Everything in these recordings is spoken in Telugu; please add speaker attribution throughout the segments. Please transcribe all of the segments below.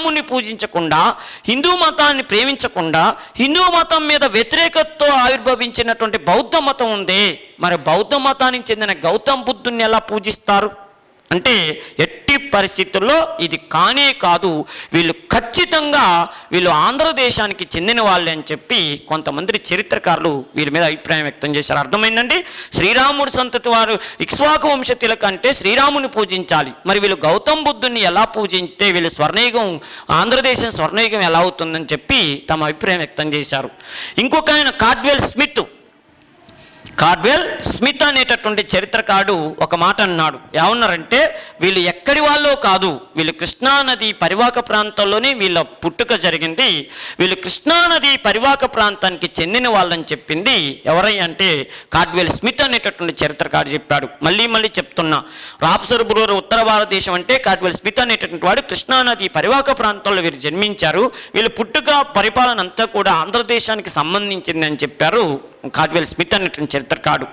Speaker 1: శ్రీరాముని పూజించకుండా, హిందూ మతాన్ని ప్రేమించకుండా, హిందూ మతం మీద వ్యతిరేకతతో ఆవిర్భవించినటువంటి బౌద్ధ మతం ఉందే, మరి బౌద్ధ మతానికి చెందిన గౌతమ బుద్ధుని ఎలా పూజిస్తారు అంటే ఎట్టి పరిస్థితుల్లో ఇది కానే కాదు, వీళ్ళు ఖచ్చితంగా వీళ్ళు ఆంధ్రదేశానికి చెందిన వాళ్ళే అని చెప్పి కొంతమంది చరిత్రకారులు వీరి మీద అభిప్రాయం వ్యక్తం చేశారు. అర్థమైందండి? శ్రీరాముడి సంతతి వారు ఇక్ష్వాకు వంశతుల కంటే శ్రీరాముని పూజించాలి, మరి వీళ్ళు గౌతమ బుద్ధుని ఎలా పూజించితే వీళ్ళు స్వర్ణయుగం, ఆంధ్రదేశం స్వర్ణయుగం ఎలా అవుతుందని చెప్పి తమ అభిప్రాయం వ్యక్తం చేశారు. ఇంకొక ఆయన కార్డ్వెల్ స్మిత్ అనేటటువంటి చరిత్రకారుడు ఒక మాట అన్నాడు. ఏమన్నారంటే, వీళ్ళు ఎక్కడి వాళ్ళో కాదు, వీళ్ళు కృష్ణానది పరివాహక ప్రాంతంలోనే వీళ్ళ పుట్టుక జరిగింది, వీళ్ళు కృష్ణానది పరివాహక ప్రాంతానికి చెందిన వాళ్ళని చెప్పింది ఎవరై అంటే కార్డ్వెల్ స్మిత్ అనేటటువంటి చరిత్రకారుడు చెప్పాడు. మళ్ళీ చెప్తున్నా, రాప్సర్బురూరు ఉత్తర భారతదేశం అంటే కార్డ్వెల్ స్మిత్ అనేటటువంటి వాడు కృష్ణానది పరివాహక ప్రాంతంలో వీరు జన్మించారు, వీళ్ళు పుట్టుక పరిపాలన అంతా కూడా ఆంధ్రదేశానికి సంబంధించింది అని చెప్పారు కార్డ్వెల్ స్మిత్ అనేటువంటి చరిత్రకారుడు.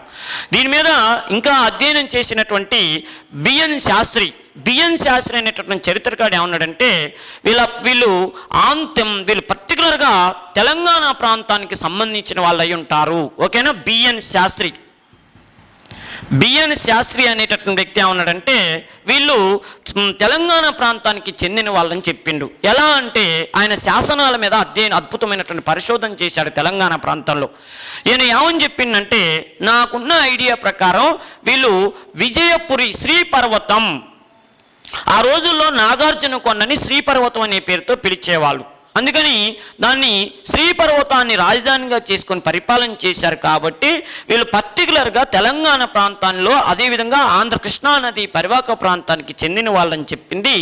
Speaker 1: దీని మీద ఇంకా అధ్యయనం చేసినటువంటి బిఎన్ శాస్త్రి అనేటటువంటి చరిత్రకారుడు ఏమన్నాడంటే, వీళ్ళు పర్టికులర్గా తెలంగాణ ప్రాంతానికి సంబంధించిన వాళ్ళు అయి ఉంటారు. ఓకేనా? బిఎన్ శాస్త్రి అనేటటువంటి వ్యక్తి ఏమన్నాడంటే, వీళ్ళు తెలంగాణ ప్రాంతానికి చెందిన వాళ్ళని చెప్పిండు. ఎలా అంటే ఆయన శాసనాల మీద అద్భుతమైనటువంటి పరిశోధన చేశాడు తెలంగాణ ప్రాంతంలో. ఈయన ఏమని చెప్పిండంటే, నాకున్న ఐడియా ప్రకారం వీళ్ళు విజయపురి శ్రీపర్వతం, ఆ రోజుల్లో నాగార్జున కొండని శ్రీపర్వతం అనే పేరుతో పిలిచేవాళ్ళు, అందుకని దాన్ని శ్రీపర్వతాన్ని రాజధానిగా చేసుకొని పరిపాలన చేశారు. కాబట్టి వీళ్ళు పర్టికులర్గా తెలంగాణ ప్రాంతాల్లో, అదేవిధంగా కృష్ణానది పరివాహక ప్రాంతానికి చెందిన వాళ్ళని చెప్పింది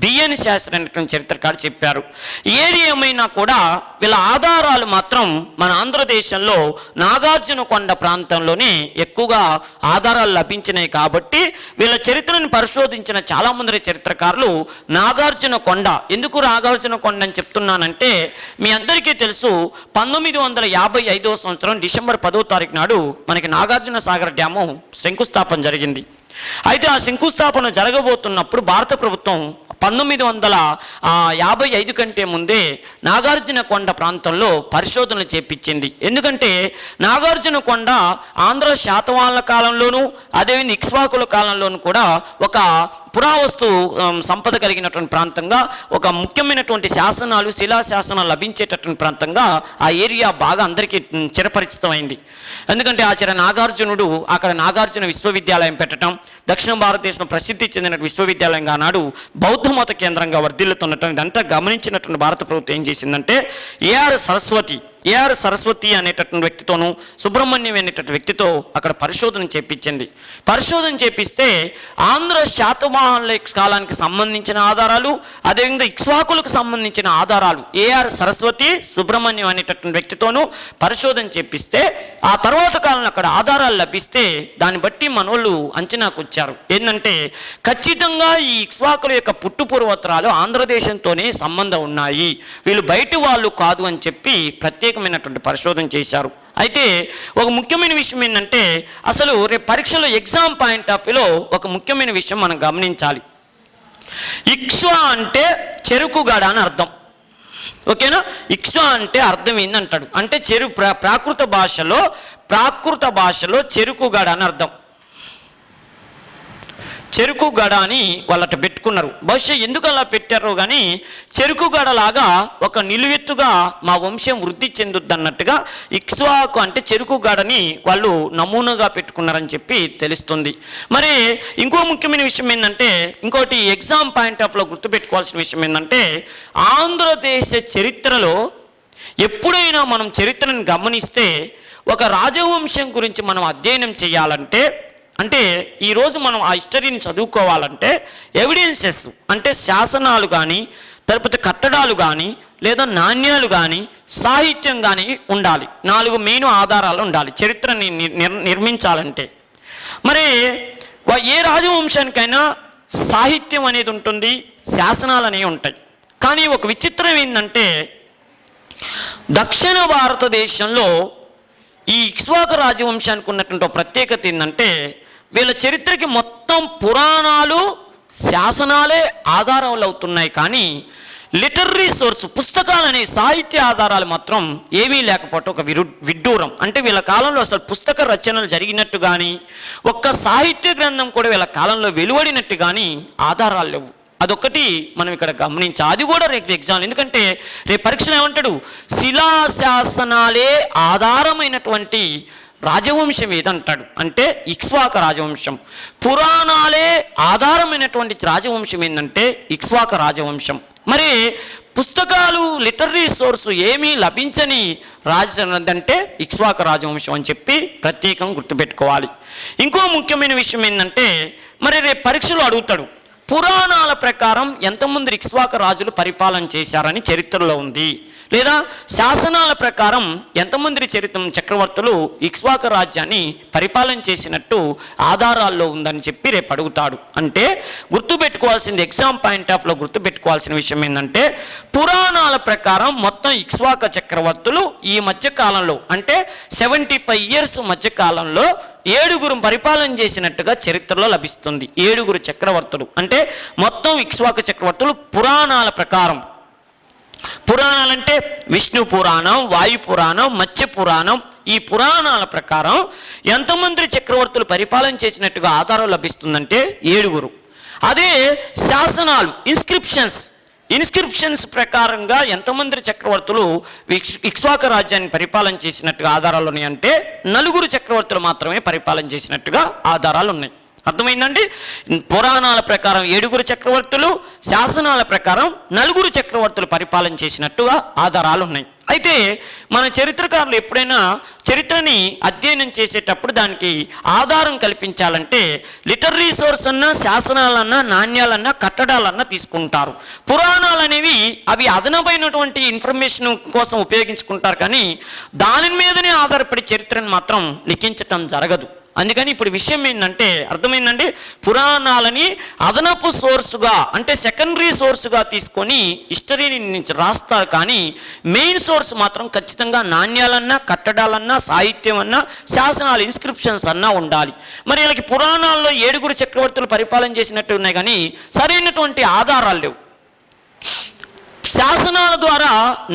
Speaker 1: బిఎన్ శాస్త్రి అనేటువంటి చరిత్రకారుడు చెప్పారు. ఏది ఏమైనా కూడా వీళ్ళ ఆధారాలు మాత్రం మన ఆంధ్రదేశంలో నాగార్జున కొండ ప్రాంతంలోనే ఎక్కువగా ఆధారాలు లభించినాయి. కాబట్టి వీళ్ళ చరిత్రను పరిశోధించిన చాలామంది చరిత్రకారులు నాగార్జున కొండ, ఎందుకు నాగార్జున కొండ అని చెప్తున్నానంటే, మీ అందరికీ తెలుసు 1955వ సంవత్సరం డిసెంబర్ 10వ తారీఖు నాడు మనకి నాగార్జున సాగర్ డ్యాము శంకుస్థాపన జరిగింది. అయితే ఆ శంకుస్థాపన జరగబోతున్నప్పుడు భారత ప్రభుత్వం 1955 కంటే ముందే నాగార్జున కొండ ప్రాంతంలో పరిశోధనలు చేపించింది. ఎందుకంటే నాగార్జున కొండ ఆంధ్ర శాతవాహనుల కాలంలోనూ, అదేవిధంగా ఇక్ష్వాకుల కాలంలోనూ కూడా ఒక పురావస్తు సంపద కలిగినటువంటి ప్రాంతంగా, ఒక ముఖ్యమైనటువంటి శాసనాలు, శిలాశాసనాలు లభించేటటువంటి ప్రాంతంగా ఆ ఏరియా బాగా అందరికీ చిరపరిచితమైంది. ఎందుకంటే ఆచార్య నాగార్జునుడు అక్కడ నాగార్జున విశ్వవిద్యాలయం పెట్టడం, దక్షిణ భారతదేశంలో ప్రసిద్ధి చెందిన విశ్వవిద్యాలయంగా నాడు బౌద్ధ మత కేంద్రంగా వర్ధిల్లుతున్నటువంటి ఇదంతా గమనించినటువంటి భారత ప్రభుత్వం ఏం చేసిందంటే, ఏఆర్ సరస్వతి అనేటటువంటి వ్యక్తితోనూ, సుబ్రహ్మణ్యం అనేటటువంటి వ్యక్తితో అక్కడ పరిశోధన చేపించింది. పరిశోధన చేపిస్తే ఆంధ్ర శాతవాహనుల కాలానికి సంబంధించిన ఆధారాలు, అదేవిధంగా ఇక్ష్వాకులకు సంబంధించిన ఆధారాలు ఏఆర్ సరస్వతి, సుబ్రహ్మణ్యం అనేటటువంటి వ్యక్తితోనూ పరిశోధన చేపిస్తే, ఆ తర్వాత కాలంలో అక్కడ ఆధారాలు లభిస్తే దాన్ని బట్టి మనోళ్ళు అంచనాకు వచ్చారు. ఏంటంటే ఖచ్చితంగా ఈ ఇక్ష్వాకుల యొక్క పుట్టుపూర్వోత్తరాలు ఆంధ్రదేశంతోనే సంబంధం ఉన్నాయి, వీళ్ళు బయటి వాళ్ళు కాదు అని చెప్పి ప్రత్యేకమైనటువంటి పరిశోధన చేశారు. అయితే ఒక ముఖ్యమైన విషయం ఏంటంటే, అసలు రేపు పరీక్షలో ఎగ్జామ్ పాయింట్ ఆఫ్ వ్యూలో ఒక ముఖ్యమైన విషయం మనం గమనించాలి. ఇక్ష్వా అంటే చెరుకుగడ అని అర్థం. ఓకేనా? ఇక్ష్వా అంటే అర్థం ఏందంటాడు అంటే ప్రాకృత భాషలో చెరుకుగడ అని అర్థం. చెరుకు గడ అని వాళ్ళట పెట్టుకున్నారు. బహుశా ఎందుకు అలా పెట్టారో కానీ చెరుకుగడలాగా ఒక నిలువెత్తుగా మా వంశం వృద్ధి చెందుద్ది అన్నట్టుగా ఇక్ష్వాకు అంటే చెరుకు గడని వాళ్ళు నమూనాగా పెట్టుకున్నారని చెప్పి తెలుస్తుంది. మరి ఇంకో ముఖ్యమైన విషయం ఏంటంటే, ఇంకోటి ఎగ్జామ్ పాయింట్ ఆఫ్ లో గుర్తుపెట్టుకోవాల్సిన విషయం ఏంటంటే, ఆంధ్రదేశ చరిత్రలో ఎప్పుడైనా మనం చరిత్రను గమనిస్తే ఒక రాజవంశం గురించి మనం అధ్యయనం చేయాలంటే, అంటే ఈరోజు మనం ఆ హిస్టరీని చదువుకోవాలంటే ఎవిడెన్సెస్ అంటే శాసనాలు కానీ, లేకపోతే కట్టడాలు కానీ, లేదా నాణ్యాలు కానీ, సాహిత్యం కానీ ఉండాలి. 4 మెయిన్ ఆధారాలు ఉండాలి చరిత్రని నిర్మించాలంటే. మరి ఏ రాజవంశానికైనా సాహిత్యం అనేది ఉంటుంది, శాసనాలు అనేవి ఉంటాయి. కానీ ఒక విచిత్రం ఏంటంటే, దక్షిణ భారతదేశంలో ఈ ఇక్ష్వాకు రాజవంశానికి ఉన్నటువంటి ప్రత్యేకత ఏంటంటే, వీళ్ళ చరిత్రకి మొత్తం పురాణాలు, శాసనాలే ఆధారాలు అవుతున్నాయి, కానీ లిటరరీ సోర్స్ పుస్తకాలు అనే సాహిత్య ఆధారాలు మాత్రం ఏమీ లేకపోవటం ఒక విడ్డూరం. అంటే వీళ్ళ కాలంలో అసలు పుస్తక రచనలు జరిగినట్టు కానీ ఒక్క సాహిత్య గ్రంథం కూడా వీళ్ళ కాలంలో వెలువడినట్టు కానీ ఆధారాలు లేవు. అదొక్కటి మనం ఇక్కడ గమనించాలి. అది కూడా రేపు ఎగ్జామ్, ఎందుకంటే రేపు పరీక్షలు ఏమంటాడు, శిలాశాసనాలే ఆధారమైనటువంటి రాజవంశం ఏదంటాడు అంటే ఇక్ష్వాక రాజవంశం. పురాణాలే ఆధారమైనటువంటి రాజవంశం ఏంటంటే ఇక్ష్వాక రాజవంశం. మరి పుస్తకాలు లిటరరీ సోర్సు ఏమీ లభించని అంటే ఇక్ష్వాక రాజవంశం అని చెప్పి ప్రత్యేకంగా గుర్తుపెట్టుకోవాలి. ఇంకో ముఖ్యమైన విషయం ఏంటంటే మరి రేపు పరీక్షలు అడుగుతాడు, పురాణాల ప్రకారం ఎంతమంది ఇక్ష్వాక రాజులు పరిపాలన చేశారని చరిత్రలో ఉంది, లేదా శాసనాల ప్రకారం ఎంతమంది చక్రవర్తులు ఇక్ష్వాక రాజ్యాన్ని పరిపాలన చేసినట్టు ఆధారాల్లో ఉందని చెప్పి రేపు అడుగుతాడు. అంటే గుర్తుపెట్టుకోవాల్సింది, ఎగ్జామ్ పాయింట్ ఆఫ్ లో గుర్తుపెట్టుకోవాల్సిన విషయం ఏంటంటే పురాణాల ప్రకారం మొత్తం ఇక్ష్వాక చక్రవర్తులు ఈ మధ్య కాలంలో అంటే 75 years మధ్య కాలంలో 7 పరిపాలన చేసినట్టుగా చరిత్రలో లభిస్తుంది. 7 చక్రవర్తులు అంటే మొత్తం ఇక్ష్వాక చక్రవర్తులు పురాణాల ప్రకారం. పురాణాలంటే విష్ణు పురాణం, వాయు పురాణం, మత్స్య పురాణం, ఈ పురాణాల ప్రకారం ఎంతమంది చక్రవర్తులు పరిపాలన చేసినట్టుగా ఆధారం లభిస్తుందంటే 7. అదే శాసనాలు ఇన్స్క్రిప్షన్స్ ప్రకారంగా ఎంతమంది చక్రవర్తులు ఇక్ష్వాక రాజ్యాన్ని పరిపాలన చేసినట్టుగా ఆధారాలు ఉన్నాయి అంటే 4 చక్రవర్తులు మాత్రమే పరిపాలన చేసినట్టుగా ఆధారాలు ఉన్నాయి. అర్థమైందండి? పురాణాల ప్రకారం 7 చక్రవర్తులు, శాసనాల ప్రకారం 4 చక్రవర్తులు పరిపాలన చేసినట్టుగా ఆధారాలు ఉన్నాయి. అయితే మన చరిత్రకారులు ఎప్పుడైనా చరిత్రని అధ్యయనం చేసేటప్పుడు దానికి ఆధారం కల్పించాలంటే లిటరరీ సోర్స్ అన్నా, శాసనాలన్నా, నాణ్యాలన్నా, కట్టడాలన్నా తీసుకుంటారు. పురాణాలు అనేవి అవి అదనమైనటువంటి ఇన్ఫర్మేషన్ కోసం ఉపయోగించుకుంటారు, కానీ దాని మీదనే ఆధారపడి చరిత్రను మాత్రం లిఖించటం జరగదు. అందుకని ఇప్పుడు విషయం ఏంటంటే అర్థమైందండి, పురాణాలని అదనపు సోర్సుగా అంటే సెకండరీ సోర్సుగా తీసుకొని హిస్టరీని నుంచి రాస్తారు, కానీ మెయిన్ సోర్స్ మాత్రం ఖచ్చితంగా నాణ్యాలన్నా, కట్టడాలన్నా, సాహిత్యం అన్నా, శాసనాలు ఇన్స్క్రిప్షన్స్ అన్నా ఉండాలి. మరి వీళ్ళకి పురాణాల్లో 7 చక్రవర్తులు పరిపాలన చేసినట్టు ఉన్నాయి, కానీ సరైనటువంటి ఆధారాలు లేవు. శాసనాల ద్వారా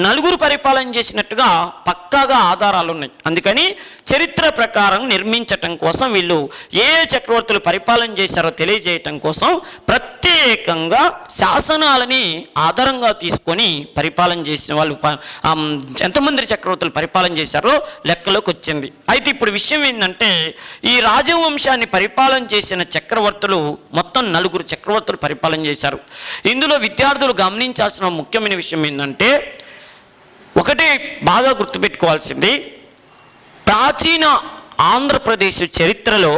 Speaker 1: 4 పరిపాలన చేసినట్టుగా పక్కాగా ఆధారాలు ఉన్నాయి. అందుకని చరిత్ర ప్రకారం నిర్మించటం కోసం వీళ్ళు ఏ చక్రవర్తులు పరిపాలన చేశారో తెలియజేయటం కోసం ప్రత్యేకంగా శాసనాలని ఆధారంగా తీసుకొని పరిపాలన చేసిన వాళ్ళు ఎంతమంది చక్రవర్తులు పరిపాలన చేశారో లెక్కలోకి వచ్చింది. అయితే ఇప్పుడు విషయం ఏంటంటే ఈ రాజవంశాన్ని పరిపాలన చేసిన చక్రవర్తులు మొత్తం 4 చక్రవర్తులు పరిపాలన చేశారు. ఇందులో విద్యార్థులు గమనించాల్సిన ముఖ్యమైన విషయం ఏంటంటే ఒకటే బాగా గుర్తుపెట్టుకోవాల్సింది, ప్రాచీన ఆంధ్రప్రదేశ్ చరిత్రలో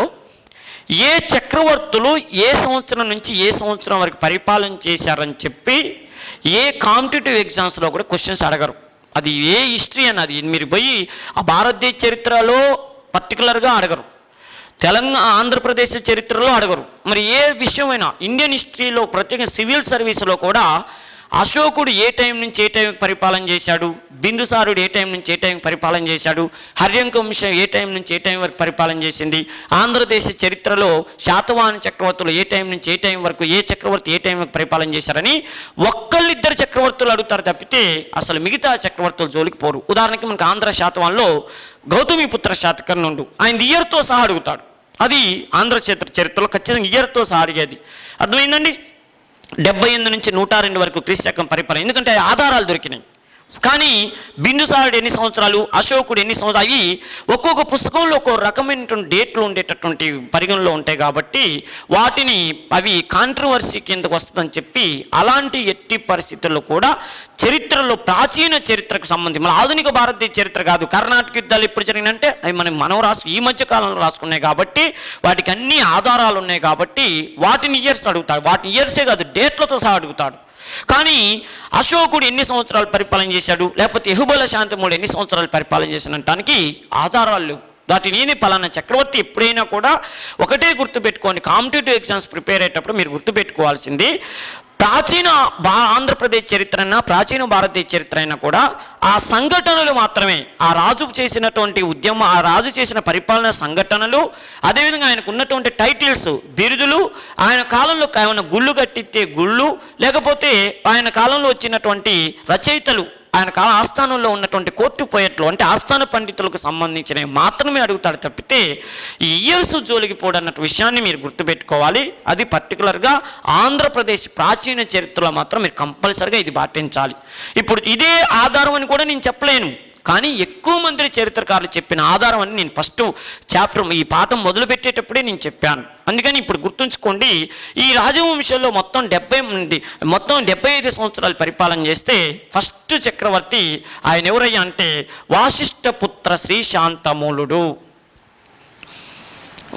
Speaker 1: ఏ చక్రవర్తులు ఏ సంవత్సరం నుంచి ఏ సంవత్సరం వరకు పరిపాలన చేశారని చెప్పి ఏ కాంపిటేటివ్ ఎగ్జామ్స్లో కూడా క్వశ్చన్స్ అడగరు. అది ఏ హిస్టరీ అన్నది మీరు పోయి ఆ భారతదేశ చరిత్రలో పర్టికులర్గా అడగరు, ఆంధ్రప్రదేశ్ చరిత్రలో అడగరు. మరి ఏ విషయమైనా ఇండియన్ హిస్టరీలో ప్రత్యేకంగా సివిల్ సర్వీస్లో కూడా అశోకుడు ఏ టైం నుంచి ఏ టైంకి పరిపాలన చేశాడు, బిందుసారుడు ఏ టైం నుంచి ఏ టైంకి పరిపాలన చేశాడు, హర్యంక వంశం ఏ టైం నుంచి ఏ టైం వరకు పరిపాలన చేసింది, ఆంధ్రదేశ చరిత్రలో శాతవాహన చక్రవర్తులు ఏ టైం నుంచి ఏ టైం వరకు ఏ చక్రవర్తి ఏ టైం వరకు పరిపాలన చేశారని 1-2 చక్రవర్తులు అడుగుతారు తప్పితే అసలు మిగతా చక్రవర్తుల జోలికి పోరు. ఉదాహరణకి మనకు ఆంధ్ర శాతవాహనలో గౌతమిపుత్ర శాతకర్ణుడు ఆయన ఇయర్తో సహా అడుగుతాడు. అది ఆంధ్ర చరిత్రలో ఖచ్చితంగా ఇయర్తో సహా అడిగేది. అర్థమైందండి? 78 నుంచి 102 వరకు క్రీస్తు పరిపాలన, ఎందుకంటే ఆధారాలు దొరికినాయి. కానీ బిందుసారుడు ఎన్ని సంవత్సరాలు, అశోకుడు ఎన్ని సంవత్సరాలు, అవి ఒక్కొక్క పుస్తకంలో ఒక్కో రకమైనటువంటి డేట్లు ఉండేటటువంటి పరిగణలో ఉంటాయి కాబట్టి వాటిని అవి కాంట్రవర్సీ కిందకు వస్తుందని చెప్పి అలాంటి ఎట్టి పరిస్థితుల్లో కూడా చరిత్రలో ప్రాచీన చరిత్రకు సంబంధించి మన ఆధునిక భారతదేశ చరిత్ర కాదు, కర్ణాటక యుద్ధాలు ఎప్పుడు జరిగినంటే అవి మనం ఈ మధ్య కాలంలో రాసుకున్నాయి కాబట్టి వాటికి అన్ని ఆధారాలు ఉన్నాయి కాబట్టి వాటిని ఇయర్స్ అడుగుతాడు. వాటి ఇయర్సే కాదు డేట్లతో సహా అడుగుతాడు. కానీ అశోకుడు ఎన్ని సంవత్సరాలు పరిపాలన చేశాడు, లేకపోతే యెహుబల శాంతముడు ఎన్ని సంవత్సరాలు పరిపాలన చేసినటానికి ఆధారాలు లేవు. వాటి నేనే పలానా చక్రవర్తి ఎప్పుడైనా కూడా ఒకటే గుర్తుపెట్టుకోండి, కాంపిటేటివ్ ఎగ్జామ్స్ ప్రిపేర్ అయ్యేటప్పుడు మీరు గుర్తుపెట్టుకోవాల్సింది ప్రాచీన ఆంధ్రప్రదేశ్ చరిత్ర అయినా ప్రాచీన భారతదేశ చరిత్ర అయినా కూడా ఆ సంఘటనలు మాత్రమే, ఆ రాజు చేసినటువంటి ఉద్యమం, ఆ రాజు చేసిన పరిపాలన సంఘటనలు, అదేవిధంగా ఆయనకు ఉన్నటువంటి టైటిల్స్, బిరుదులు, ఆయన కాలంలో ఏమైనా గుళ్ళు కట్టితే గుళ్ళు, లేకపోతే ఆయన కాలంలో వచ్చినటువంటి రచయితలు, ఆయన కాల ఆస్థానంలో ఉన్నటువంటి కోర్టు పోయట్లు అంటే ఆస్థాన పండితులకు సంబంధించినవి మాత్రమే అడుగుతాడు తప్పితే ఈ ఇయర్స్ జోలికి పోడన్న విషయాన్ని మీరు గుర్తుపెట్టుకోవాలి. అది పర్టికులర్గా ఆంధ్రప్రదేశ్ ప్రాచీన చరిత్రలో మాత్రం మీరు కంపల్సరిగా ఇది పాటించాలి. ఇప్పుడు ఇదే ఆధారం అని కూడా నేను చెప్పలేను, కానీ ఎక్కువ మంది చరిత్రకారులు చెప్పిన ఆధారం అని నేను ఫస్ట్ చాప్టర్ ఈ పాఠం మొదలుపెట్టేటప్పుడే నేను చెప్పాను. అందుకని ఇప్పుడు గుర్తుంచుకోండి, ఈ రాజవంశంలో మొత్తం 75 సంవత్సరాలు పరిపాలన చేస్తే ఫస్ట్ చక్రవర్తి ఆయన ఎవరయ్యా అంటే వాసిష్ఠపుత్ర శ్రీ శాంతమూలుడు.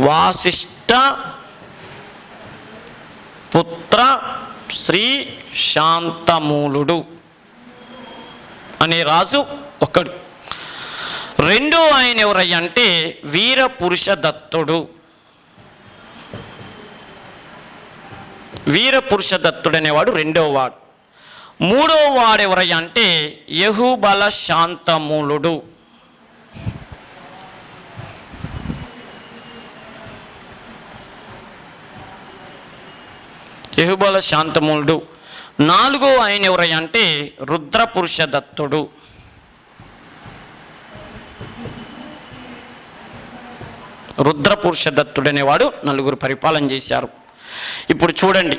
Speaker 1: వాసిష్ఠ పుత్ర శ్రీ శాంతమూలుడు అనే రాజు ఒకడు. రెండో ఆయన ఎవరయ్యా అంటే వీరపురుష దత్తుడు. వీరపురుష దత్తుడు అనేవాడు రెండో వాడు. మూడో వాడు ఎవరయ్యా అంటే యహుబల శాంతమూలుడు. యహుబల శాంతమూలుడు. నాలుగో ఆయన ఎవరయ్యా అంటే రుద్రపురుష దత్తుడు. రుద్రపురుష దత్తుడు అనేవాడు నలుగురు పరిపాలన చేశారు. ఇప్పుడు చూడండి,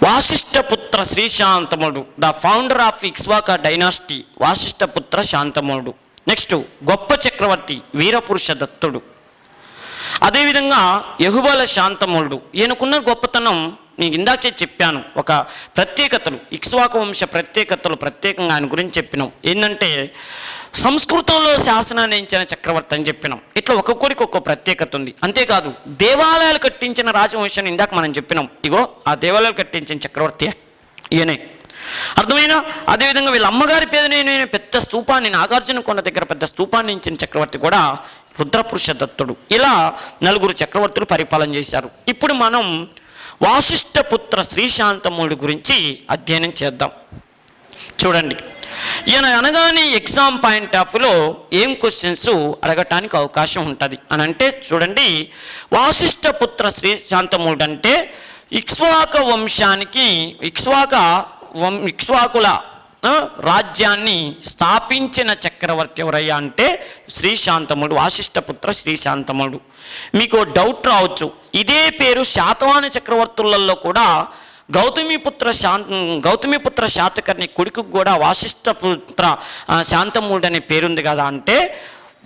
Speaker 1: వాసిష్ఠపుత్ర శ్రీ శాంతమూలుడు, the founder of Ikshvaku dynasty, Vasishthaputra శాంతమూలుడు. నెక్స్ట్ గొప్ప చక్రవర్తి వీరపురుష దత్తుడు. అదేవిధంగా యహుబల శాంతమూలుడు. ఈయనకున్న గొప్పతనం నేను ఇందాకే చెప్పాను, ఒక ప్రత్యేకతలు, ఇక్ష్వాక వంశ ప్రత్యేకతలు ప్రత్యేకంగా ఆయన గురించి చెప్పినాం. ఏంటంటే సంస్కృతంలో శాసనాన్ని ఇచ్చిన చక్రవర్తి అని చెప్పినాం. ఇట్లా ఒక్కొక్కరికి ఒక్కో ప్రత్యేకత ఉంది. అంతేకాదు దేవాలయాలు కట్టించిన రాజవంశాన్ని ఇందాక మనం చెప్పినాం. ఇగో ఆ దేవాలయాలు కట్టించిన చక్రవర్తి ఈయనే, అర్థమైనా? అదేవిధంగా వీళ్ళ అమ్మగారి పేరునే పెద్ద స్తూపాన్ని, నాగార్జున కొండ దగ్గర పెద్ద స్తూపాన్ని ఇచ్చిన చక్రవర్తి కూడా రుద్రపురుష దత్తుడు. ఇలా నలుగురు చక్రవర్తులు పరిపాలన చేశారు. ఇప్పుడు మనం వాసిష్ఠపుత్ర శ్రీ శాంతమూలుడు గురించి అధ్యయనం చేద్దాం. చూడండి, ఈయన అనగానే ఎగ్జామ్ పాయింట్ ఆఫ్ వ్యూలో ఏం క్వశ్చన్స్ అడగటానికి అవకాశం ఉంటుంది అని అంటే, చూడండి, వాసిష్ఠపుత్ర శ్రీ శాంతమూలుడు అంటే ఇక్ష్వాక వంశానికి ఇక్ష్వాకుల రాజ్యాన్ని స్థాపించిన చక్రవర్తి ఎవరయ్యా అంటే శ్రీ శాంతమూలుడు, వాసిష్ఠపుత్ర శ్రీ శాంతమూలుడు. మీకు డౌట్ రావచ్చు, ఇదే పేరు శాతవాహన చక్రవర్తులలో కూడా గౌతమిపుత్ర శాతకర్ణి కొడుకు కూడా వాసిష్ఠపుత్ర శాంతమూలుడు అనే పేరుంది కదా అంటే,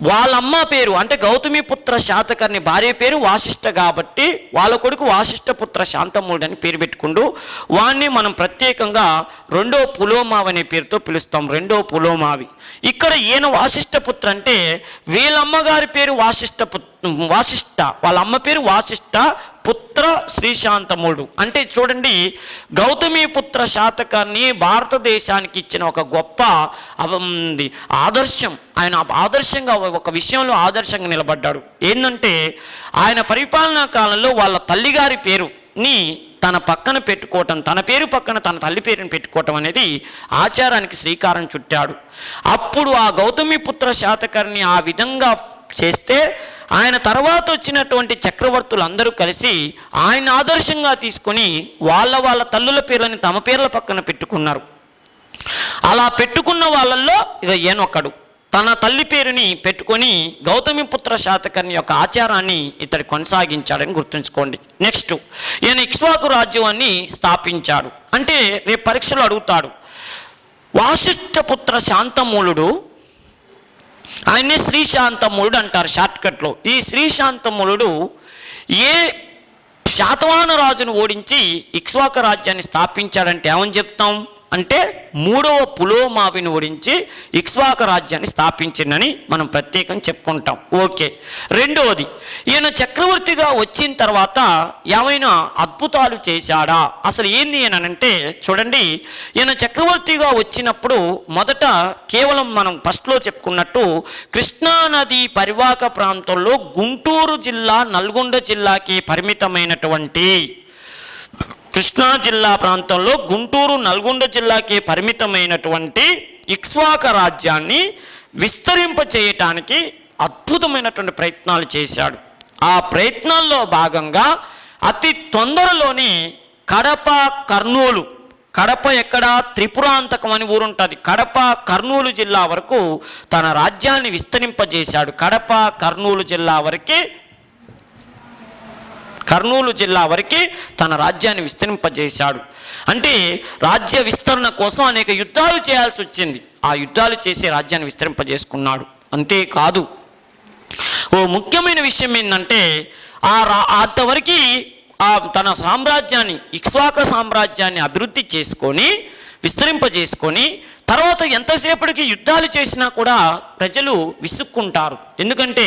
Speaker 1: వాళ్ళమ్మ పేరు అంటే గౌతమిపుత్ర శాతకర్ణి భార్య పేరు వాసిష్ఠ కాబట్టి వాళ్ళ కొడుకు వాసిష్ఠపుత్ర శాంతమూలుడు అని పేరు పెట్టుకుంటూ వాణ్ణి మనం ప్రత్యేకంగా రెండో పులోమావి అనే పేరుతో పిలుస్తాం. రెండో పులోమావి. ఇక్కడ ఈయన వాసిష్ఠపుత్ర అంటే వీళ్ళమ్మగారి పేరు వాసిష్ఠ, వాళ్ళ అమ్మ పేరు వాసిష్ఠ, పుత్ర శ్రీ శాంతమూలుడు. అంటే చూడండి, గౌతమిపుత్ర శాతకర్ణి భారతదేశానికి ఇచ్చిన ఒక గొప్ప ఆదర్శం. ఆయన ఆదర్శంగా ఒక విషయంలో ఆదర్శంగా నిలబడ్డాడు. ఏంటంటే ఆయన పరిపాలనా కాలంలో వాళ్ళ తల్లిగారి పేరుని తన పక్కన పెట్టుకోవటం, తన పేరు పక్కన తన తల్లి పేరుని పెట్టుకోవటం అనేది ఆచారానికి శ్రీకారం చుట్టాడు. అప్పుడు ఆ గౌతమిపుత్ర శాతకర్ణి ఆ విధంగా చేస్తే ఆయన తర్వాత వచ్చినటువంటి చక్రవర్తులు అందరూ కలిసి ఆయన ఆదర్శంగా తీసుకొని వాళ్ళ తల్లుల పేర్లని తమ పేర్ల పక్కన పెట్టుకున్నారు. అలా పెట్టుకున్న వాళ్ళల్లో ఇక ఈయనొక్కడు తన తల్లి పేరుని పెట్టుకొని గౌతమిపుత్ర శాతకర్ణి యొక్క ఆచారాన్ని ఇతడు కొనసాగించాడని గుర్తుంచుకోండి. నెక్స్ట్, ఈయన ఇక్ష్వాకు రాజ్యాన్ని స్థాపించాడు. అంటే రేపు పరీక్షలు అడుగుతాడు, వాసిష్ఠపుత్ర శాంతమూలుడు, ఆయనే శ్రీ శాంతమూలుడు అంటారు షార్ట్కట్లో. ఈ శ్రీ శాంతమూలుడు ఏ శాతవాహన రాజును ఓడించి ఇక్ష్వాక రాజ్యాన్ని స్థాపించాడంటే ఏమని చెప్తాం అంటే మూడవ పులోమావిని ఓడించి ఇక్ష్వాక రాజ్యాన్ని స్థాపించిందని మనం ప్రత్యేకంగా చెప్పుకుంటాం. ఓకే. రెండవది, ఈయన చక్రవర్తిగా వచ్చిన తర్వాత ఏమైనా అద్భుతాలు చేశాడా? అసలు ఏంది అని అంటే చూడండి, ఈయన చక్రవర్తిగా వచ్చినప్పుడు మొదట కేవలం మనం ఫస్ట్లో చెప్పుకున్నట్టు కృష్ణానది పరివాహక ప్రాంతంలో గుంటూరు జిల్లా, నల్గొండ జిల్లాకి పరిమితమైనటువంటి కృష్ణా జిల్లా ప్రాంతంలో గుంటూరు నల్గొండ జిల్లాకే పరిమితమైనటువంటి ఇక్ష్వాక రాజ్యాన్ని విస్తరింపచేయటానికి అద్భుతమైనటువంటి ప్రయత్నాలు చేశాడు. ఆ ప్రయత్నాల్లో భాగంగా అతి తొందరలోనే కడప కర్నూలు, కడప ఎక్కడ, త్రిపురాంతకం అని ఊరుంటుంది, కడప కర్నూలు జిల్లా వరకు తన రాజ్యాన్ని విస్తరింపజేశాడు. కడప కర్నూలు జిల్లా వరకే తన రాజ్యాన్ని విస్తరింపజేశాడు. అంటే రాజ్య విస్తరణ కోసం అనేక యుద్ధాలు చేయాల్సి వచ్చింది. ఆ యుద్ధాలు చేసి రాజ్యాన్ని విస్తరింపజేసుకున్నాడు. అంతేకాదు, ఓ ముఖ్యమైన విషయం ఏంటంటే అంతవరకు తన సామ్రాజ్యాన్ని, ఇక్ష్వాక సామ్రాజ్యాన్ని అభివృద్ధి చేసుకొని విస్తరింపజేసుకొని తర్వాత ఎంతసేపటికి యుద్ధాలు చేసినా కూడా ప్రజలు విసుక్కుంటారు. ఎందుకంటే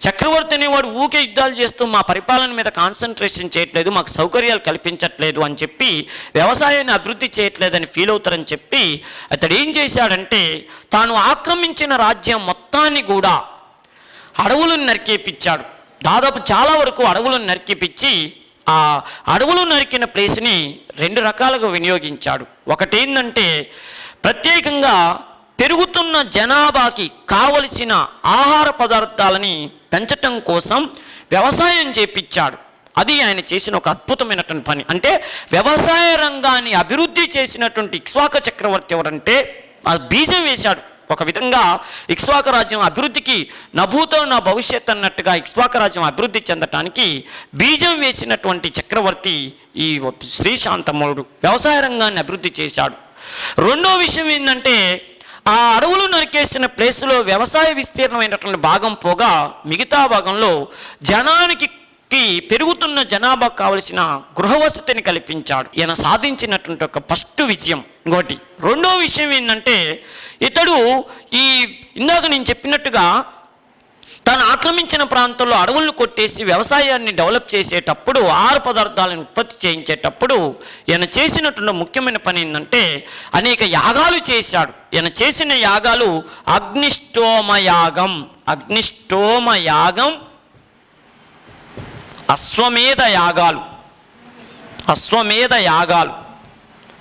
Speaker 1: చక్రవర్తి అనేవాడు ఊకే యుద్ధాలు చేస్తూ మా పరిపాలన మీద కాన్సన్ట్రేషన్ చేయట్లేదు, మాకు సౌకర్యాలు కల్పించట్లేదు అని చెప్పి, వ్యవసాయాన్ని అభివృద్ధి చేయట్లేదని ఫీల్ అవుతారని చెప్పి అతడు ఏం చేశాడంటే తాను ఆక్రమించిన రాజ్యం మొత్తాన్ని కూడా అడవులను నరికేపించాడు. దాదాపు చాలా వరకు అడవులను నరికేపించి ఆ అడవులు నరికిన ప్లేస్ని రెండు రకాలుగా వినియోగించాడు. ఒకటి ఏంటంటే ప్రత్యేకంగా పెరుగుతున్న జనాభాకి కావలసిన ఆహార పదార్థాలని పెంచటం కోసం వ్యవసాయం చేపించాడు. అది ఆయన చేసిన ఒక అద్భుతమైనటువంటి పని. అంటే వ్యవసాయ రంగాన్ని అభివృద్ధి చేసినటువంటి ఇక్ష్వాక చక్రవర్తి ఎవరంటే ఆ బీజం వేశాడు. ఒక విధంగా ఇక్ష్వాక రాజ్యం అభివృద్ధికి నభూతో నా భవిష్యత్ అన్నట్టుగా ఇక్ష్వాక రాజ్యం అభివృద్ధి చెందటానికి బీజం వేసినటువంటి చక్రవర్తి ఈ శ్రీశాంతమూలుడు వ్యవసాయ రంగాన్ని అభివృద్ధి చేశాడు. రెండో విషయం ఏంటంటే ఆ అడవులు నరికేసిన ప్లేస్లో వ్యవసాయ విస్తీర్ణమైనటువంటి భాగం పోగా మిగతా భాగంలో జనానికి పెరుగుతున్న జనాభాకు కావలసిన గృహవసతిని కల్పించాడు. ఈయన సాధించినటువంటి ఒక ఫస్ట్ విజయం. ఇంకోటి రెండో విషయం ఏంటంటే ఇతడు ఇందాక నేను చెప్పినట్టుగా తను ఆక్రమించిన ప్రాంతంలో అడవులను కొట్టేసి వ్యవసాయాన్ని డెవలప్ చేసేటప్పుడు, ఆహార పదార్థాలను ఉత్పత్తి చేయించేటప్పుడు ఈయన చేసినటువంటి ముఖ్యమైన పని ఏంటంటే అనేక యాగాలు చేశాడు. ఈయన చేసిన యాగాలు అగ్నిష్టోమయాగం, అశ్వమేధ యాగాలు,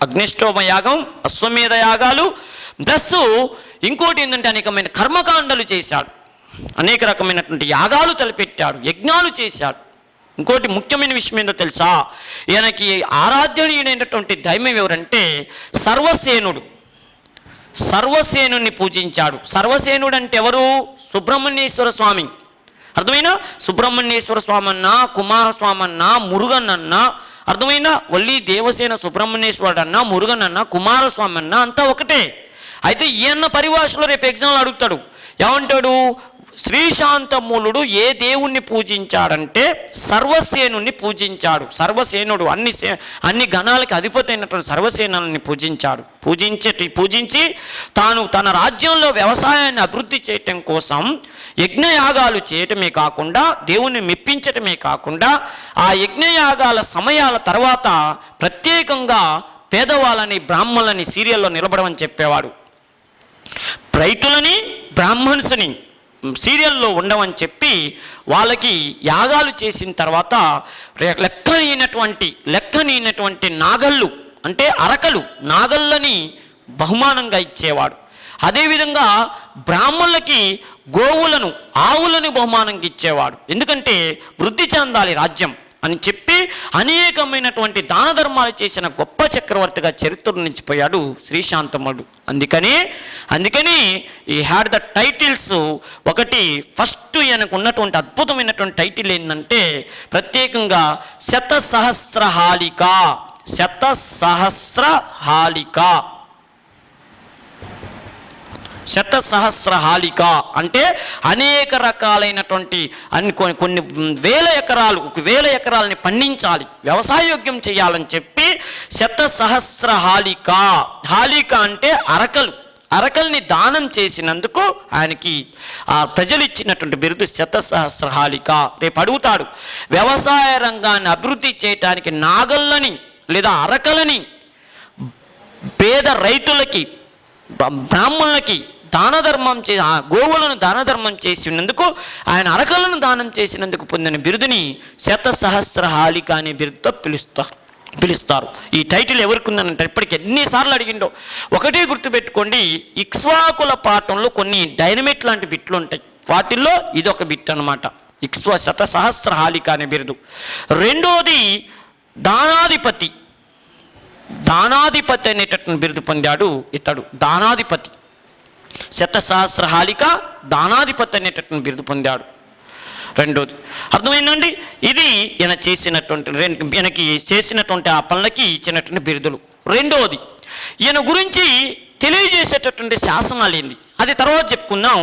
Speaker 1: అగ్నిష్టోమ యాగం, అశ్వమేధ యాగాలు. ప్లస్ ఇంకోటి ఏంటంటే అనేకమైన కర్మకాండలు చేశాడు, అనేక రకమైనటువంటి యాగాలు తలపెట్టాడు, యజ్ఞాలు చేశాడు. ఇంకోటి ముఖ్యమైన విషయం ఏంటో తెలుసా, ఈయనకి ఆరాధ్యనీయుడైనటువంటి దైవం ఎవరంటే సర్వసేనుని పూజించాడు. సర్వసేనుడు అంటే ఎవరు? సుబ్రహ్మణ్యేశ్వర స్వామి. అర్థమైనా? సుబ్రహ్మణ్యేశ్వర స్వామి అన్నా, కుమారస్వామి అన్నా, మురుగన్ అన్నా, అర్థమైనా? వల్లి దేవసేన సుబ్రహ్మణ్యేశ్వరుడు అన్నా, మురుగన్ అన్నా, కుమారస్వామి అన్నా అంతా ఒకటే. అయితే ఈయన పరిభాషలో రేపు ఎగ్జామ్లో అడుగుతాడు, ఏమంటాడు? శ్రీశాంతమూలుడు ఏ దేవుణ్ణి పూజించాడంటే సర్వసేనుని పూజించాడు. సర్వసేనుడు అన్ని గణాలకి అధిపతి అయినటువంటి సర్వసేనుని పూజించాడు. పూజించి తాను తన రాజ్యంలో వ్యవసాయాన్ని అభివృద్ధి చేయటం కోసం యజ్ఞయాగాలు చేయటమే కాకుండా, దేవుణ్ణి మెప్పించటమే కాకుండా, ఆ యజ్ఞయాగాల సమయాల తర్వాత ప్రత్యేకంగా పేదవాళ్ళని, బ్రాహ్మణులని సీరియల్లో నిలబడమని చెప్పేవాడు. రైతులని, బ్రాహ్మణ్స్ని సీరియల్లో ఉండవని చెప్పి వాళ్ళకి యాగాలు చేసిన తర్వాత లెక్కనైనటువంటి నాగళ్ళు అంటే అరకలు, నాగళ్ళని బహుమానంగా ఇచ్చేవాడు. అదేవిధంగా బ్రాహ్మణులకి గోవులను, ఆవులను బహుమానంగా ఇచ్చేవాడు. ఎందుకంటే వృద్ధి చెందాలి రాజ్యం అని చెప్పి అనేకమైనటువంటి దాన ధర్మాలు చేసిన గొప్ప చక్రవర్తిగా చరిత్ర నిలిచిపోయాడు శ్రీశాంతమూలుడు. అందుకని ఈ హ్యాడ్ ద టైటిల్స్. ఒకటి ఫస్ట్ ఈయనకు ఉన్నటువంటి అద్భుతమైనటువంటి టైటిల్ ఏంటంటే ప్రత్యేకంగా శతసహస్రహాళిక అంటే అనేక రకాలైనటువంటి కొన్ని వేల ఎకరాలని పండించాలి, వ్యవసాయోగ్యం చేయాలని చెప్పి శతసహస్రహాళిక. హాళిక అంటే అరకల్ని దానం చేసినందుకు ఆయనకి ప్రజలు ఇచ్చినటువంటి బిరుదు శతసహస్రహాళిక. రేపు అడుగుతాడు, వ్యవసాయ రంగాన్ని అభివృద్ధి చేయటానికి నాగళ్ళని లేదా అరకలని పేద రైతులకి, బ్రాహ్మణులకి గోవులను దానధర్మం చేసినందుకు, ఆయన అరకలను దానం చేసినందుకు పొందిన బిరుదుని శతసహస్రహాళిక అనే బిరుదుతో పిలుస్తారు. పిలుస్తారు. ఈ టైటిల్ ఎవరికి ఉందనంటే ఇప్పటికి ఎన్నిసార్లు అడిగిండో ఒకటే గుర్తుపెట్టుకోండి, ఇక్ష్వాకుల పాఠంలో కొన్ని డైనమిట్ లాంటి బిట్లు ఉంటాయి, వాటిల్లో ఇదొక బిట్ అనమాట. శతసహస్రహాళిక అనే బిరుదు. రెండోది దానాధిపతి. దానాధిపతి అనేటటువంటి బిరుదు పొందాడు ఇతడు. దానాధిపతి, శతసహస్రహాళిక దానాధిపతి అనేటటువంటి బిరుదు పొందాడు. రెండోది అర్థమైందండి. ఇది ఈయనకి చేసినటువంటి ఆ పనులకి ఇచ్చినటువంటి బిరుదులు. రెండోది ఈయన గురించి తెలియజేసేటటువంటి శాసనాలు ఏంది, అది తర్వాత చెప్పుకుందాం.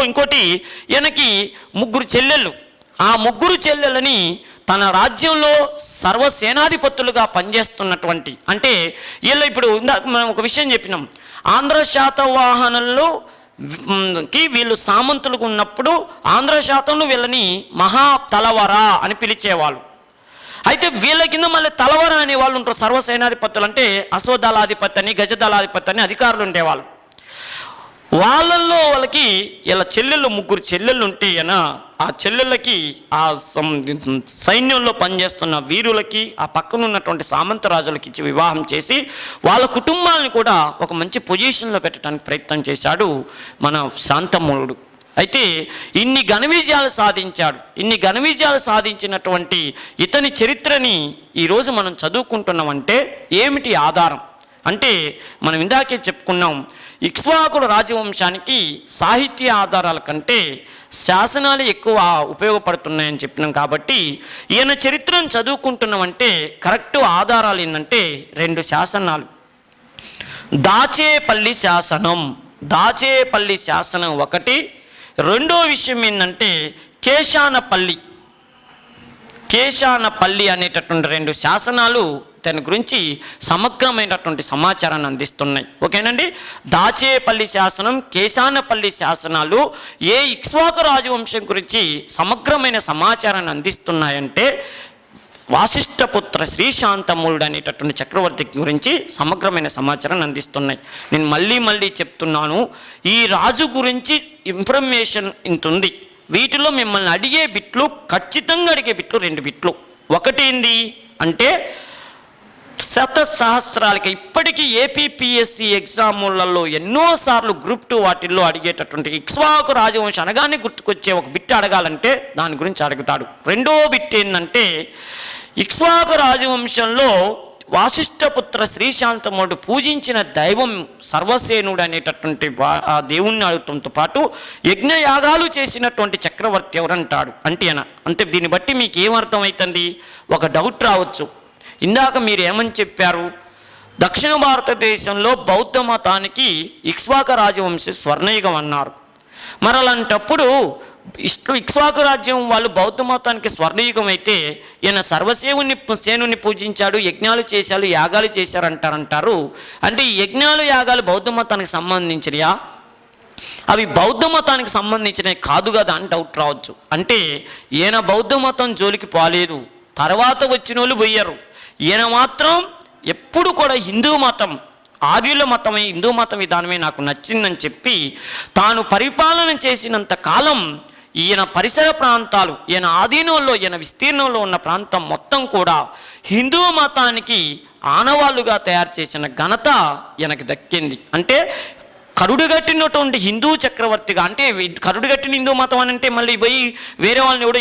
Speaker 1: ఇంకోటి ఈయనకి 3 చెల్లెళ్ళు. ఆ 3 చెల్లెలని తన రాజ్యంలో సర్వసేనాధిపతులుగా పనిచేస్తున్నటువంటి, అంటే వీళ్ళు ఇప్పుడు మనం ఒక విషయం చెప్పినాం, ఆంధ్ర శాతవాహనుల్లో వీళ్ళు సామంతులుగా ఉన్నప్పుడు ఆంధ్ర శాతంలో వీళ్ళని మహా తలవర అని పిలిచేవాళ్ళు. అయితే వీళ్ళ కింద మళ్ళీ తలవర అనే వాళ్ళు ఉంటారు, సర్వసేనాధిపతులు. అంటే అశ్వదళాధిపతి అని గజదళాధిపతి అని అధికారులు ఉండేవాళ్ళు. వాళ్ళకి ఇలా చెల్లెళ్ళు 3 చెల్లెళ్ళు ఉంటే ఆ చెల్లెళ్ళకి ఆ సైన్యంలో పనిచేస్తున్న వీరులకి ఆ పక్కన ఉన్నటువంటి సామంత రాజులకి ఇచ్చి వివాహం చేసి వాళ్ళ కుటుంబాలను కూడా ఒక మంచి పొజిషన్లో పెట్టడానికి ప్రయత్నం చేశాడు మన శాంతమూలుడు. అయితే ఇన్ని ఘన విజయాలు సాధించాడు. ఇన్ని ఘన విజయాలు సాధించినటువంటి ఇతని చరిత్రని ఈరోజు మనం చదువుకుంటున్నామంటే ఏమిటి ఆధారం అంటే, మనం ఇందాకే చెప్పుకున్నాం, ఇక్ష్వాకుల రాజవంశానికి సాహిత్య ఆధారాల కంటే శాసనాలు ఎక్కువ ఉపయోగపడుతున్నాయని చెప్పినాం. కాబట్టి ఈయన చరిత్రను చదువుకుంటున్నామంటే కరెక్ట్ ఆధారాలు ఏంటంటే 2 శాసనాలు. దాచేపల్లి శాసనం, దాచేపల్లి శాసనం ఒకటి. రెండో విషయం ఏంటంటే కేశానపల్లి అనేటటువంటి 2 శాసనాలు దాని గురించి సమగ్రమైనటువంటి సమాచారాన్ని అందిస్తున్నాయి. ఓకేనండి. దాచేపల్లి శాసనం, కేశానపల్లి శాసనాలు ఏ ఇక్ష్వాకు రాజవంశం గురించి సమగ్రమైన సమాచారాన్ని అందిస్తున్నాయంటే వాసిష్ఠపుత్ర శ్రీశాంతమూలుడు అనేటటువంటి చక్రవర్తి గురించి సమగ్రమైన సమాచారాన్ని అందిస్తున్నాయి. నేను మళ్ళీ చెప్తున్నాను, ఈ రాజు గురించి ఇన్ఫర్మేషన్ ఇంత ఉంది. వీటిలో మిమ్మల్ని అడిగే బిట్లు, ఖచ్చితంగా అడిగే బిట్లు 2 బిట్లు. ఒకటి ఏంది అంటే శతసహస్రాలకి ఇప్పటికీ ఏపీపీఎస్సి ఎగ్జాములలో ఎన్నోసార్లు గ్రూప్ 2 వాటిల్లో అడిగేటటువంటి ఇక్ష్వాకు రాజవంశం అనగానే గుర్తుకొచ్చే ఒక బిట్ అడగాలంటే దాని గురించి అడుగుతాడు. రెండో బిట్ ఏంటంటే ఇక్ష్వాకు రాజవంశంలో వాసిష్ఠపుత్ర శ్రీశాంతమూలుడు పూజించిన దైవం సర్వసేనుడు అనేటటువంటి ఆ దేవుణ్ణి అడుగుతంతో పాటు యజ్ఞయాగాలు చేసినటువంటి చక్రవర్తి ఎవరంటాడు అంటే దీన్ని బట్టి మీకు ఏమర్థమవుతుంది, ఒక డౌట్ రావచ్చు. ఇందాక మీరు ఏమని చెప్పారు, దక్షిణ భారతదేశంలో బౌద్ధ మతానికి ఇక్ష్వాకు రాజవంశం స్వర్ణయుగం అన్నారు. మరి అలాంటప్పుడు ఇక్ష్వాకు రాజ్యం వాళ్ళు బౌద్ధ మతానికి స్వర్ణయుగం అయితే ఈయన సేనుని పూజించాడు, యజ్ఞాలు చేశాడు, యాగాలు చేశారంటారు. అంటే ఈ యజ్ఞాలు యాగాలు బౌద్ధ మతానికి సంబంధించినయా, అవి బౌద్ధ మతానికి సంబంధించినవి కాదు కదా అని డౌట్ రావచ్చు. అంటే ఈయన బౌద్ధ మతం జోలికి పోలేదు, తర్వాత వచ్చిన వాళ్ళు పోయారు. ఈయన మాత్రం ఎప్పుడు కూడా హిందూ మతం, ఆర్యుల మతమే, హిందూ మతం విధానమే నాకు నచ్చిందని చెప్పి తాను పరిపాలన చేసినంత కాలం ఈయన పరిసర ప్రాంతాలు, ఈయన ఆధీనంలో, ఈయన విస్తీర్ణంలో ఉన్న ప్రాంతం మొత్తం కూడా హిందూ మతానికి ఆనవాళ్ళుగా తయారు చేసిన ఘనత ఈయనకి దక్కింది. అంటే కరుడుగట్టినటువంటి హిందూ చక్రవర్తిగా, అంటే కరుడుగట్టిన హిందూ మతం అని అంటే మళ్ళీ పోయి వేరే వాళ్ళని కూడా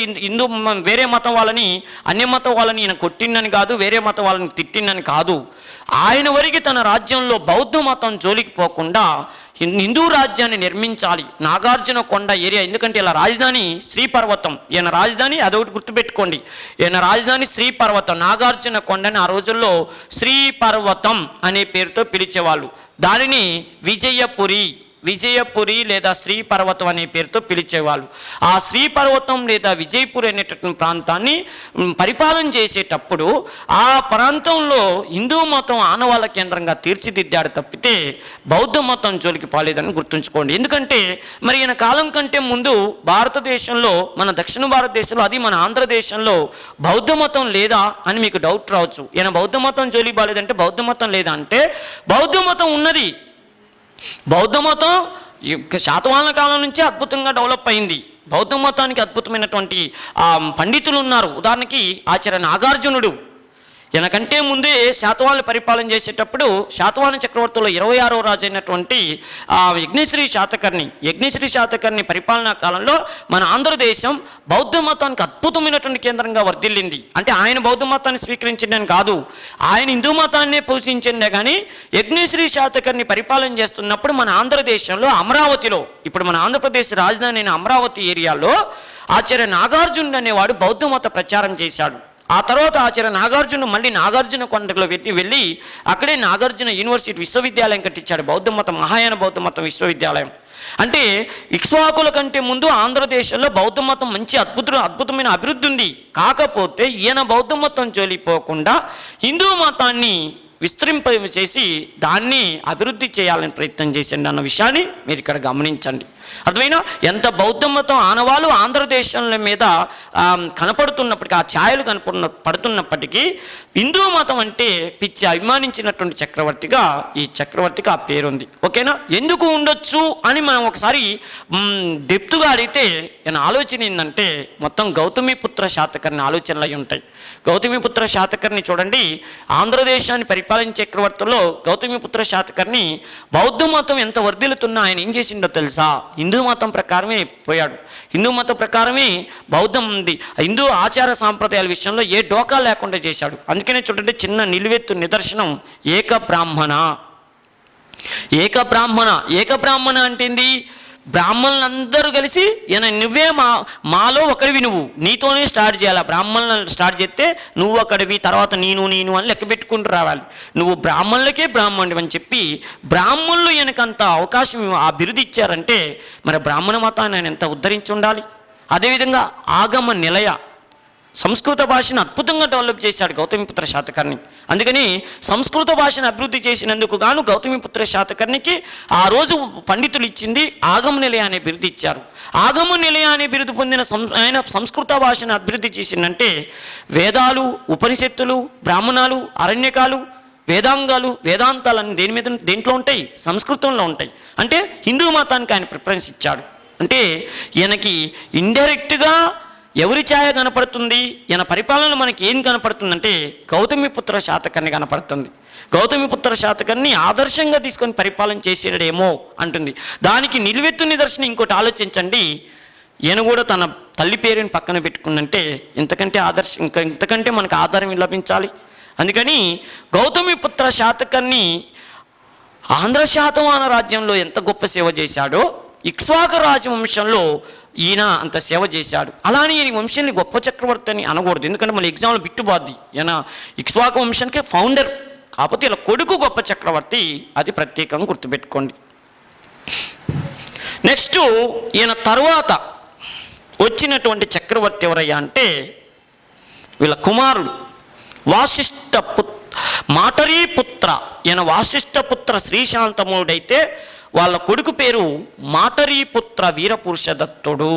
Speaker 1: వేరే మతం వాళ్ళని, అన్య మతం వాళ్ళని ఈయన కొట్టిందని కాదు, వేరే మతం వాళ్ళని తిట్టిందని కాదు. ఆయన వరకు తన రాజ్యంలో బౌద్ధ మతం జోలికి పోకుండా హిందూ రాజ్యాన్ని నిర్మించాలి. నాగార్జున కొండ ఏరియా, ఎందుకంటే ఇలా రాజధాని శ్రీపర్వతం, ఈయన రాజధాని అదొకటి గుర్తుపెట్టుకోండి, ఈయన రాజధాని శ్రీపర్వతం. నాగార్జున కొండని ఆ రోజుల్లో శ్రీపర్వతం అనే పేరుతో పిలిచేవాళ్ళు. దానిని విజయపురి లేదా శ్రీపర్వతం అనే పేరుతో పిలిచేవాళ్ళు. ఆ శ్రీపర్వతం లేదా విజయపురి అనేటటువంటి ప్రాంతాన్ని పరిపాలన చేసేటప్పుడు ఆ ప్రాంతంలో హిందూ మతం ఆనవాళ్ళ కేంద్రంగా తీర్చిదిద్దాడు తప్పితే బౌద్ధ మతం జోలికి పోలేదని గుర్తుంచుకోండి. ఎందుకంటే మరి ఈయన కాలం కంటే ముందు భారతదేశంలో, మన దక్షిణ భారతదేశంలో, అది మన ఆంధ్రదేశంలో బౌద్ధ మతం లేదా అని మీకు డౌట్ రావచ్చు. ఈయన బౌద్ధ మతం జోలికి పోలేదంటే బౌద్ధ మతం లేదా అంటే బౌద్ధ మతం ఉన్నది. బౌద్ధ మతం శాతవాహనుల కాలం నుంచే అద్భుతంగా డెవలప్ అయింది. బౌద్ధ మతానికి అద్భుతమైనటువంటి పండితులు ఉన్నారు. ఉదాహరణకి ఆచార్య నాగార్జునుడు, ఈయనకంటే ముందే శాతవాహనులు పరిపాలన చేసేటప్పుడు శాతవాహన చక్రవర్తుల్లో 26వ రాజు అయినటువంటి యజ్ఞశ్రీ శాతకర్ణి పరిపాలనా కాలంలో మన ఆంధ్రదేశం బౌద్ధ మతానికి అద్భుతమైనటువంటి కేంద్రంగా వర్ధిల్లింది. అంటే ఆయన బౌద్ధ మతాన్ని స్వీకరించిందని కాదు, ఆయన హిందూ మతాన్నే పూజించిందే. కానీ యజ్ఞశ్రీ శాతకర్ణి పరిపాలన చేస్తున్నప్పుడు మన ఆంధ్రదేశంలో అమరావతిలో, ఇప్పుడు మన ఆంధ్రప్రదేశ్ రాజధాని అయిన అమరావతి ఏరియాలో ఆచార్య నాగార్జునుడు అనేవాడు బౌద్ధ మత ప్రచారం చేశాడు. ఆ తర్వాత ఆచార్య నాగార్జున మళ్ళీ నాగార్జున కొండలో వెళ్ళి అక్కడే నాగార్జున యూనివర్సిటీ విశ్వవిద్యాలయం కట్టించాడు, మహాయాన బౌద్ధ మతం విశ్వవిద్యాలయం. అంటే ఇక్ష్వాకుల కంటే ముందు ఆంధ్రదేశంలో బౌద్ధ మతం మంచి అద్భుతమైన అభివృద్ధి ఉంది. కాకపోతే ఈయన బౌద్ధ మతం జోలిపోకుండా హిందూ మతాన్ని విస్తరింపచేసి దాన్ని అభివృద్ధి చేయాలని ప్రయత్నం చేసింది అన్న విషయాన్ని మీరు ఇక్కడ గమనించండి. అర్థమైనా? ఎంత బౌద్ధ మతం ఆనవాళ్ళు ఆంధ్రదేశంలో మీద కనపడుతున్నప్పటికీ, ఆ ఛాయలు పడుతున్నప్పటికీ హిందూ మతం అంటే పిచ్చి అభిమానించినటువంటి చక్రవర్తిగా ఈ చక్రవర్తికి ఆ పేరుంది. ఓకేనా? ఎందుకు ఉండొచ్చు అని మనం ఒకసారి డెప్త్గా అడిగితే ఈయన ఆలోచన ఏంటంటే మొత్తం గౌతమిపుత్ర శాతకర్ణి ఆలోచనలు అయి ఉంటాయి. గౌతమిపుత్ర శాతకర్ణి చూడండి, ఆంధ్రదేశాన్ని పరిపాలన చక్రవర్తుల్లో గౌతమిపుత్ర శాతకర్ణి బౌద్ధ మతం ఎంత వర్ధిల్లుతున్నా ఆయన ఏం చేసిండో తెలుసా? హిందూ మతం ప్రకారమే పోయాడు. హిందూ మతం ప్రకారమే బౌద్ధం ఉంది. హిందూ ఆచార సాంప్రదాయాల విషయంలో ఏ డోకా లేకుండా చేశాడు. అందుకనే చూడండి, చిన్న నిలువెత్తు నిదర్శనం ఏక బ్రాహ్మణ అంటేంది? బ్రాహ్మణులందరూ కలిసి ఈయన నువ్వే మాలో ఒకరివి, నీతోనే స్టార్ట్ చేయాలి. బ్రాహ్మణులను స్టార్ట్ చేస్తే నువ్వు ఒకడివి, తర్వాత నేను అని లెక్క పెట్టుకుంటూ రావాలి. నువ్వు బ్రాహ్మణులకే బ్రాహ్మణుడు అని చెప్పి బ్రాహ్మణులు ఈయనకంత అవకాశం ఆ బిరుదు ఇచ్చారంటే మరి బ్రాహ్మణ మతాన్ని ఆయన ఎంత ఉద్ధరించి ఉండాలి. అదేవిధంగా ఆగమ నిలయ, సంస్కృత భాషను అద్భుతంగా డెవలప్ చేశాడు గౌతమిపుత్ర శాతకర్ణి. అందుకని సంస్కృత భాషను అభివృద్ధి చేసినందుకు గాను గౌతమిపుత్ర శాతకర్ణికి ఆ రోజు పండితులు ఇచ్చింది ఆగమ నిలయ అనే బిరుదు ఇచ్చారు. ఆగమ నిలయ అనే బిరుదు పొందిన ఆయన సంస్కృత భాషను అభివృద్ధి చేసిందంటే వేదాలు, ఉపనిషత్తులు, బ్రాహ్మణాలు, అరణ్యకాలు, వేదాంగాలు, వేదాంతాలన్నీ దేంట్లో ఉంటాయి? సంస్కృతంలో ఉంటాయి. అంటే హిందూ మతానికి ఆయన ప్రిఫరెన్స్ ఇచ్చాడు. అంటే ఈయనకి ఇండైరెక్ట్గా ఎవరి ఛాయ కనపడుతుంది? ఈయన పరిపాలన మనకి ఏం కనపడుతుందంటే గౌతమిపుత్ర శాతకర్ణి కనపడుతుంది. గౌతమిపుత్ర శాతకర్ణి ఆదర్శంగా తీసుకొని పరిపాలన చేసేడేమో అంటుంది. దానికి నిలువెత్తు నిదర్శనం ఇంకోటి ఆలోచించండి. ఈయన కూడా తన తల్లి పేరుని పక్కన పెట్టుకుందంటే ఇంతకంటే మనకు ఆధారం లభించాలి. అందుకని గౌతమిపుత్ర శాతకర్ణి ఆంధ్ర శాతవాహన రాజ్యంలో ఎంత గొప్ప సేవ చేశాడో ఇక్ష్వాకు రాజవంశంలో ఈయన అంత సేవ చేశాడు. అలానే ఈయన వంశాన్ని గొప్ప చక్రవర్తి అని అనకూడదు, ఎందుకంటే మళ్ళీ ఎగ్జామ్లో బిట్టుబాద్ది. ఈయన ఇక్ష్వాకు వంశానికి ఫౌండర్, కాకపోతే ఇలా కొడుకు గొప్ప చక్రవర్తి, అది ప్రత్యేకంగా గుర్తుపెట్టుకోండి. నెక్స్ట్ ఈయన తర్వాత వచ్చినటువంటి చక్రవర్తి ఎవరయ్యా అంటే వీళ్ళ కుమారుడు మాటరీపుత్ర. ఈయన వాసిష్ఠపుత్ర శ్రీశాంతముడైతే వాళ్ళ కొడుకు పేరు మాటరీపుత్ర వీరపురుషదత్తుడు.